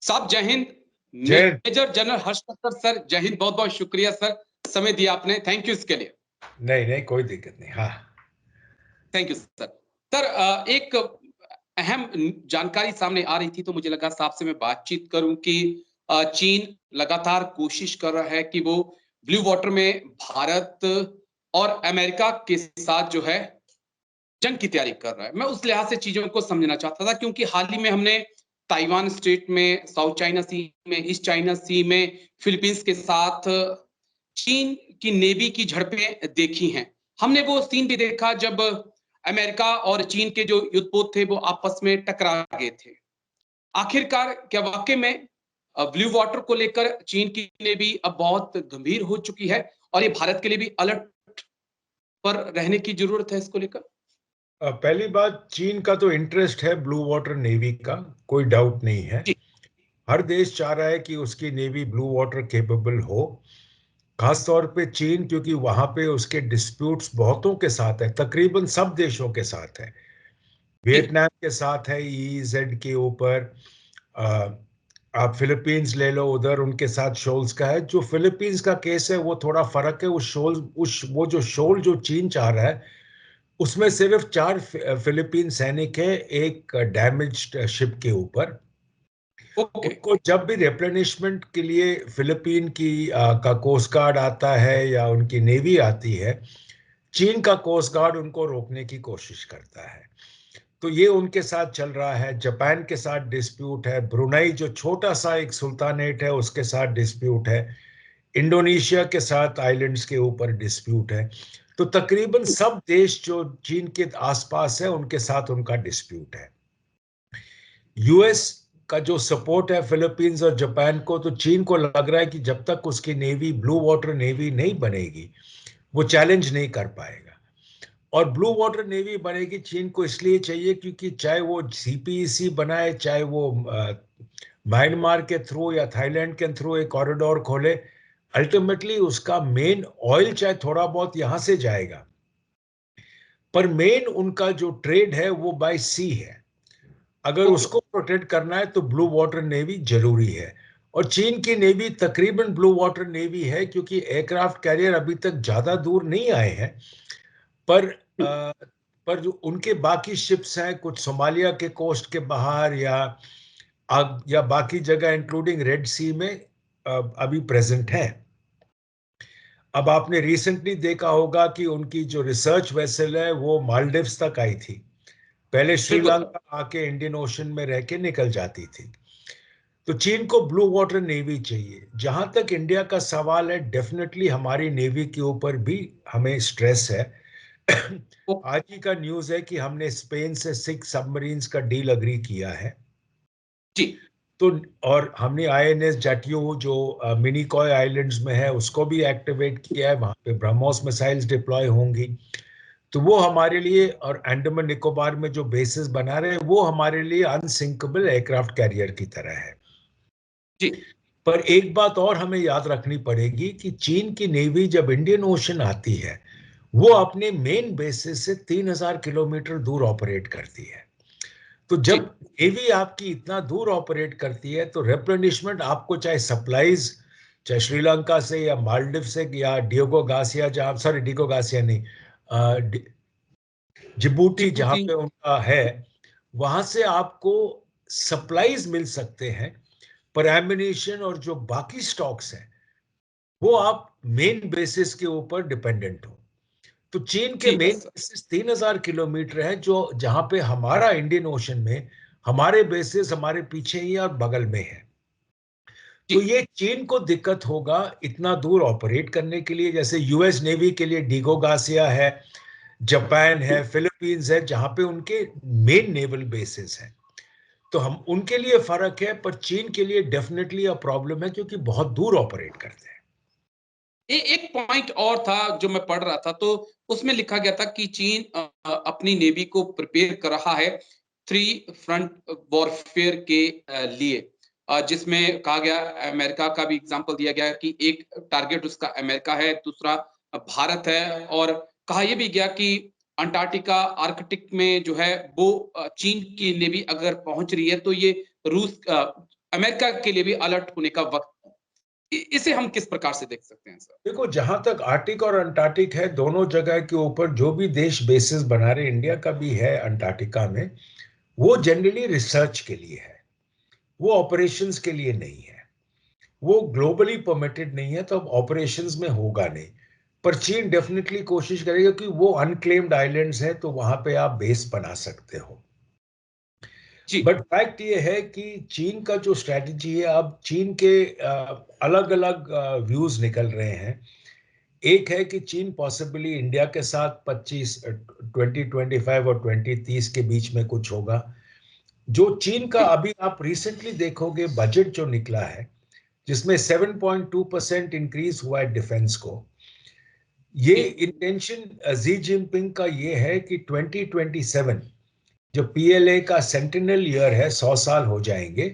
साहब जय हिंद। जय मेजर जनरल हर्षवर्धन सर, जय हिंद। बहुत बहुत शुक्रिया सर, समय दिया आपने, थैंक यू इसके लिए। नहीं कोई दिक्कत नहीं। हाँ थैंक यू सर। सर एक अहम जानकारी सामने आ रही थी तो मुझे लगा साहब से मैं बातचीत करूं कि चीन लगातार कोशिश कर रहा है कि वो ब्लू वाटर में भारत और अमेरिका के साथ जो है जंग की तैयारी कर रहा है। मैं उस लिहाज से चीजों को समझना चाहता था क्योंकि हाल ही में हमने ताइवान स्ट्रेट में, साउथ चाइना सी में, ईस्ट चाइना सी में फिलीपींस के साथ चीन की नेवी की झड़पें देखी हैं। हमने वो सीन भी देखा जब अमेरिका और चीन के जो युद्धपोत थे वो आपस में टकरा गए थे। आखिरकार क्या वाकई में ब्लू वाटर को लेकर चीन की नेवी अब बहुत गंभीर हो चुकी है और ये भारत के लिए भी अलर्ट पर रहने की जरूरत है इसको लेकर? पहली बात, चीन का तो इंटरेस्ट है ब्लू वाटर नेवी का, कोई डाउट नहीं है। हर देश चाह रहा है कि उसकी नेवी ब्लू वाटर कैपेबल हो, खास तौर पे चीन, क्योंकि वहां पे उसके डिस्प्यूट्स बहुतों के साथ है, तकरीबन सब देशों के साथ है। वियतनाम के साथ है ईईजेड के ऊपर, आप फिलीपींस ले लो, उधर उनके साथ शोल्स का है। जो फिलीपींस का केस है वो थोड़ा फर्क है। वो जो शोल जो चीन चाह रहा है उसमें सिर्फ 4 फिलीपीन सैनिक है एक डैमेज्ड शिप के ऊपर। उनको जब भी रिप्लेनिशमेंट के लिए फिलीपीन का कोस्ट गार्ड आता है या उनकी नेवी आती है, चीन का कोस्ट गार्ड उनको रोकने की कोशिश करता है। तो ये उनके साथ चल रहा है। जापान के साथ डिस्प्यूट है, ब्रुनाई जो छोटा सा एक सुल्तानेट है उसके साथ डिस्प्यूट है, इंडोनेशिया के साथ आइलैंड्स के ऊपर डिस्प्यूट है। तो तकरीबन सब देश जो चीन के आसपास है उनके साथ उनका डिस्प्यूट है। यूएस का जो सपोर्ट है फिलीपींस और जापान को, तो चीन को लग रहा है कि जब तक उसकी नेवी ब्लू वाटर नेवी नहीं बनेगी वो चैलेंज नहीं कर पाएगा। और ब्लू वाटर नेवी बनेगी चीन को इसलिए चाहिए क्योंकि चाहे वो सीपीईसी बनाए, चाहे वो म्यांमार के थ्रू या थाईलैंड के थ्रू एक कॉरिडोर खोले, अल्टीमेटली उसका मेन ऑयल चाहे थोड़ा बहुत यहां से जाएगा, पर मेन उनका जो ट्रेड है वो बाय सी है। अगर उसको प्रोटेक्ट करना है तो ब्लू वाटर नेवी जरूरी है। और चीन की नेवी तकरीबन ब्लू वाटर नेवी है क्योंकि एयरक्राफ्ट कैरियर अभी तक ज्यादा दूर नहीं आए हैं, पर पर जो उनके बाकी शिप्स हैं कुछ सोमालिया के कोस्ट के बाहर या बाकी जगह इंक्लूडिंग रेड सी में अभी प्रेजेंट हैं। अब आपने रिसेंटली देखा होगा कि उनकी जो रिसर्च वेसल है वो मालदीव्स तक आई थी, पहले श्रीलंका आके इंडियन ओशन में रह के निकल जाती थी। तो चीन को ब्लू वाटर नेवी चाहिए। जहां तक इंडिया का सवाल है, डेफिनेटली हमारी नेवी के ऊपर भी हमें स्ट्रेस है। आज ही का न्यूज है कि हमने स्पेन से 6 सबमरीन्स का डील अग्री किया है जी। तो, और हमने आईएनएस जटियो जो मिनिकॉय आइलैंड्स में है उसको भी एक्टिवेट किया है, वहां पे ब्रह्मोस मिसाइल्स डिप्लॉय होंगी। तो वो हमारे लिए, और अंडमान निकोबार में जो बेसिस बना रहे हैं वो हमारे लिए अनसिंकेबल एयरक्राफ्ट कैरियर की तरह है। जी। पर एक बात और हमें याद रखनी पड़ेगी कि चीन की नेवी जब इंडियन ओशन आती है वो अपने मेन बेसिस से 3000 किलोमीटर दूर ऑपरेट करती है। तो जब नेवी आपकी इतना दूर ऑपरेट करती है तो रिप्लेनिशमेंट आपको, चाहे सप्लाईज, चाहे श्रीलंका से या मालदीव से या डियोगो गासिया, जहां, सॉरी डियोगो गासिया नहीं, जिबूटी जहां पे उनका है, वहां से आपको सप्लाईज मिल सकते हैं, पर एम्युनिशन और जो बाकी स्टॉक्स हैं वो आप मेन बेसिस के ऊपर डिपेंडेंट हो। तो चीन के मेन बेसिस 3000 किलोमीटर है, जो जहां पे हमारा इंडियन ओशन में हमारे बेसिस हमारे पीछे ही और बगल में है। तो ये चीन को दिक्कत होगा इतना दूर ऑपरेट करने के लिए। जैसे यूएस नेवी के लिए डिगो गासिया है, जापान है, फिलीपींस है, जहां पे उनके मेन नेवल बेसिस हैं। तो हम उनके लिए फर्क है, पर चीन के लिए डेफिनेटली अ प्रॉब्लम है क्योंकि बहुत दूर ऑपरेट करते हैं। एक पॉइंट और था जो मैं पढ़ रहा था, तो उसमें लिखा गया था कि चीन अपनी नेवी को प्रिपेयर कर रहा है 3 फ्रंट वॉरफेयर के लिए, जिसमें कहा गया, अमेरिका का भी एग्जांपल दिया गया कि एक टारगेट उसका अमेरिका है, दूसरा भारत है, और कहा यह भी गया कि अंटार्कटिका, आर्कटिक में जो है वो चीन की नेवी अगर पहुंच रही है तो ये रूस अमेरिका के लिए भी अलर्ट होने का वक्त है। इसे हम किस प्रकार से देख सकते हैं सर? देखो, जहां तक आर्टिक और अंटार्कटिक है, दोनों जगह के ऊपर जो भी देश बेसिस बना रहे, इंडिया का भी है अंटार्कटिका में, वो जनरली रिसर्च के लिए है, वो ऑपरेशंस के लिए नहीं है, वो ग्लोबली परमिटेड नहीं है, तो अब ऑपरेशंस में होगा नहीं। पर चीन डेफिनेटली कोशिश करेगा कि वो अनक्लेम्ड आइलैंड्स है, तो वहां पे आप बेस बना सकते हो। जी। बट फैक्ट ये है कि चीन का जो स्ट्रैटेजी है, अब चीन के अलग अलग व्यूज निकल रहे हैं। एक है कि चीन पॉसिबली इंडिया के साथ 2025 और 2030 के बीच में कुछ होगा। जो चीन का अभी आप रिसेंटली देखोगे बजट जो निकला है, जिसमें 7.2% इंक्रीज हुआ है डिफेंस को, ये इंटेंशन जी जिनपिंग का ये है कि 2027 जो पीएलए का सेंटिनल ईयर है, 100 साल हो जाएंगे,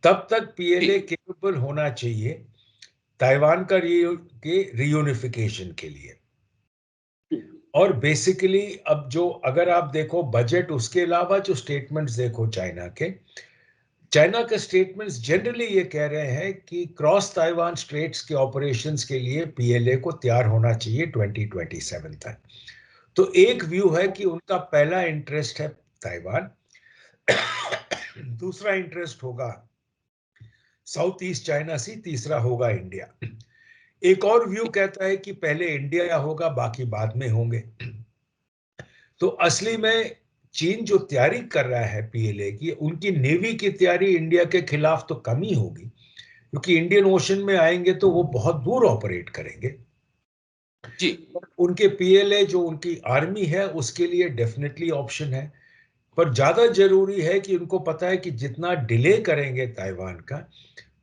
तब तक पीएलए केपेबल होना चाहिए ताइवान का रीयूनिफिकेशन के लिए। और बेसिकली अब जो अगर आप देखो बजट, उसके अलावा जो स्टेटमेंट्स देखो चाइना के स्टेटमेंट्स जनरली ये कह रहे हैं कि क्रॉस ताइवान स्ट्रेट्स के ऑपरेशंस के लिए पीएलए को तैयार होना चाहिए 2027 तक। तो एक व्यू है कि उनका पहला इंटरेस्ट है ताइवान, दूसरा इंटरेस्ट होगा साउथ ईस्ट चाइना सी, तीसरा होगा इंडिया। एक और व्यू कहता है कि पहले इंडिया होगा, बाकी बाद में होंगे। तो असली में चीन जो तैयारी कर रहा है पीएलए की, उनकी नेवी की तैयारी इंडिया के खिलाफ तो कम ही होगी, क्योंकि इंडियन ओशन में आएंगे तो वो बहुत दूर ऑपरेट करेंगे। जी। उनके पीएलए जो उनकी आर्मी है उसके लिए डेफिनेटली ऑप्शन है। पर ज्यादा जरूरी है कि उनको पता है कि जितना डिले करेंगे ताइवान का,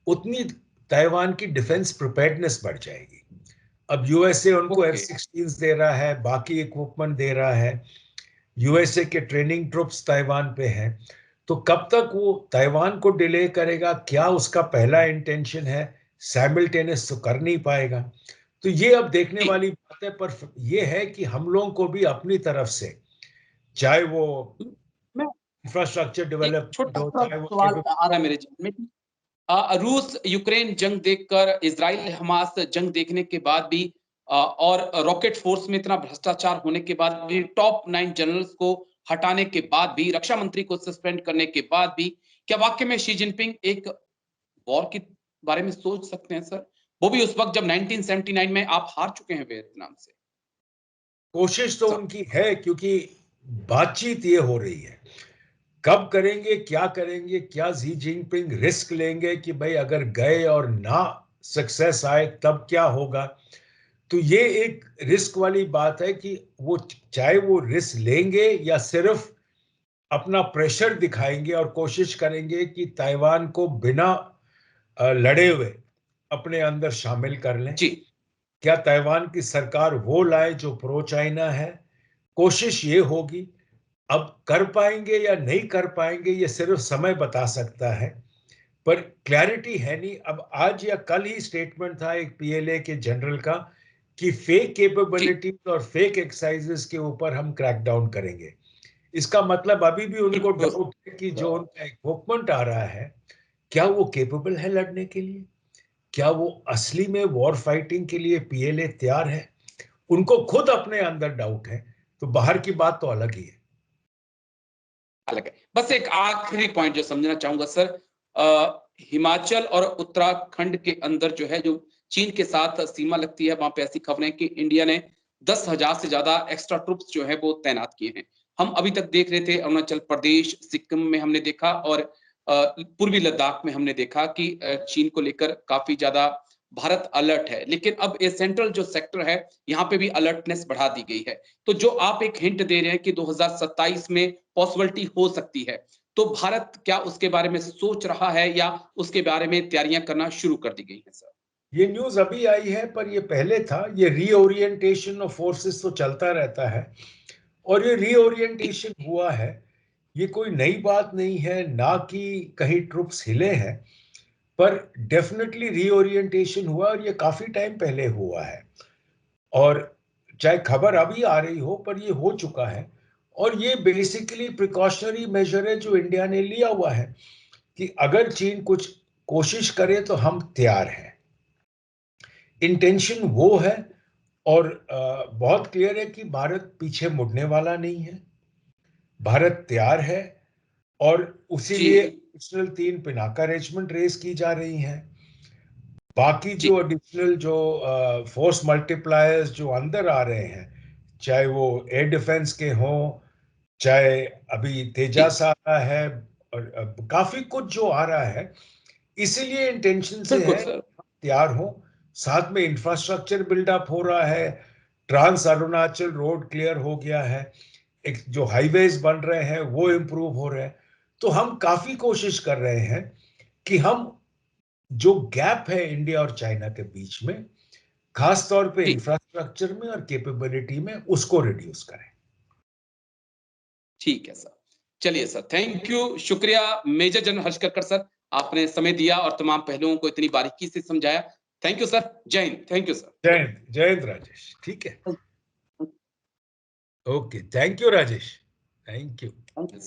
उतनी ताइवान की डिफेंस प्रिपेयर्डनेस बढ़ जाएगी। अब यूएसए उनको F-16 दे रहा है, बाकी इक्विपमेंट दे रहा है, यूएसए के ट्रेनिंग ट्रुप्स ताइवान पे हैं। तो कब तक वो ताइवान को डिले करेगा, क्या उसका पहला इंटेंशन है, साइमल्टेनियस तो कर नहीं पाएगा। तो ये अब देखने वाली बात है। पर ये है कि हम लोगों को भी अपनी तरफ से, चाहे वो मैं इंफ्रास्ट्रक्चर एक डेवलपमेंट छोटा हो, सा चाहे वो सवाल आ रहा है मेरे जहन में कि रूस यूक्रेन जंग देखकर, इजराइल हमास जंग देखने के बाद भी और रॉकेट फोर्स में इतना भ्रष्टाचार होने के बाद भी, टॉप 9 जनरल्स को हटाने के बाद भी, रक्षा मंत्री को सस्पेंड करने के बाद भी, क्या वाकई में शी जिनपिंग एक वॉर के बारे में सोच सकते हैं सर? वो भी उस वक्त जब 1979 में आप हार चुके हैं वियतनाम से। कोशिश तो सर। उनकी है, क्योंकि बातचीत ये हो रही है। कब करेंगे, क्या करेंगे, क्या जी जिनपिंग रिस्क लेंगे कि भाई अगर गए और ना सक्सेस आए तब क्या होगा। तो ये एक रिस्क वाली बात है कि वो चाहे वो रिस्क लेंगे या सिर्फ अपना प्रेशर दिखाएंगे और कोशिश करेंगे कि ताइवान को बिना लड़े हुए अपने अंदर शामिल कर लें। जी। क्या ताइवान की सरकार वो लाए जो प्रो चाइना है, कोशिश ये होगी। अब कर पाएंगे या नहीं कर पाएंगे ये सिर्फ समय बता सकता है, पर क्लैरिटी है नहीं। अब आज या कल ही स्टेटमेंट था एक पीएलए के जनरल का कि फेक जी। कैपेबिलिटीज और फेक एक्सरसाइजेस के ऊपर हम क्रैकडाउन करेंगे। इसका मतलब अभी भी उनको बिल्कुल। डाउट है कि जो उनका इक्विपमेंट आ रहा है, क्या वो केपेबल है लड़ने के लिए, क्या वो असली में वॉर फाइटिंग के लिए पीएलए तैयार है। उनको खुद अपने अंदर डाउट है, तो बाहर की बात तो अलग ही है। अलग है। बस एक आखिरी पॉइंट जो समझना चाहूंगा सर, हिमाचल और उत्तराखंड के अंदर जो है, जो चीन के साथ सीमा लगती है, वहां पे ऐसी खबरें कि इंडिया ने 10,000 से ज्यादा एक्स्ट्रा ट्रुप्स जो है वो तैनात किए हैं। हम अभी तक देख रहे थे अरुणाचल प्रदेश, सिक्किम में हमने देखा, और पूर्वी लद्दाख में हमने देखा कि चीन को लेकर काफी ज्यादा भारत अलर्ट है। लेकिन अब ये सेंट्रल जो सेक्टर है, यहाँ पे भी अलर्टनेस बढ़ा दी गई है। तो जो आप एक हिंट दे रहे हैं कि 2027 में पॉसिबिलिटी हो सकती है, तो भारत क्या उसके बारे में सोच रहा है या उसके बारे में तैयारियां करना शुरू कर दी गई हैं सर? ये न्यूज अभी आई है, पर ये पहले था। ये रीओरिएंटेशन ऑफ फोर्सेस तो चलता रहता है, और ये रीओरिएंटेशन हुआ है। ये कोई नई बात नहीं है, ना कि कहीं ट्रुप्स हिले हैं, पर डेफिनेटली रीओरिएंटेशन हुआ, और ये काफी टाइम पहले हुआ है। और चाहे खबर अभी आ रही हो, पर ये हो चुका है। और ये बेसिकली प्रिकॉशनरी मेजर है जो इंडिया ने लिया हुआ है कि अगर चीन कुछ कोशिश करें तो हम तैयार हैं। इंटेंशन वो है, और बहुत क्लियर है कि भारत पीछे मुड़ने वाला नहीं है, भारत तैयार है, और उसी जी लिए एडिशनल 3 पिनाका रेजिमेंट रेस की जा रही हैं। बाकी जी जो एडिशनल जो फोर्स मल्टीप्लायर्स जो अंदर आ रहे हैं, चाहे वो एयर डिफेंस के हों, चाहे अभी जी तेजास आ रहा है, और काफी कुछ जो आ रहा है, इसीलिए इंटेंशन से बिल्कुल है सर। तैयार हो। साथ में इंफ्रास्ट्रक्चर बिल्डअप हो रहा है, ट्रांस अरुणाचल रोड क्लियर हो गया है, एक जो हाईवेज बन रहे हैं वो इम्प्रूव हो रहे हैं। तो हम काफी कोशिश कर रहे हैं कि हम जो गैप है इंडिया और चाइना के बीच में, खास तौर पे जी इंफ्रास्ट्रक्चर में और कैपेबिलिटी में, उसको रिड्यूस करें। ठीक है सर। चलिए सर, थैंक यू, शुक्रिया मेजर जनरल हर्षकर्कर सर, आपने समय दिया और तमाम पहलुओं को इतनी बारीकी से समझाया। थैंक यू सर, जय हिंद। Thank you sir. जय हिंद राजेश। ठीक है, okay, thank you Rajesh, thank you. Thank you.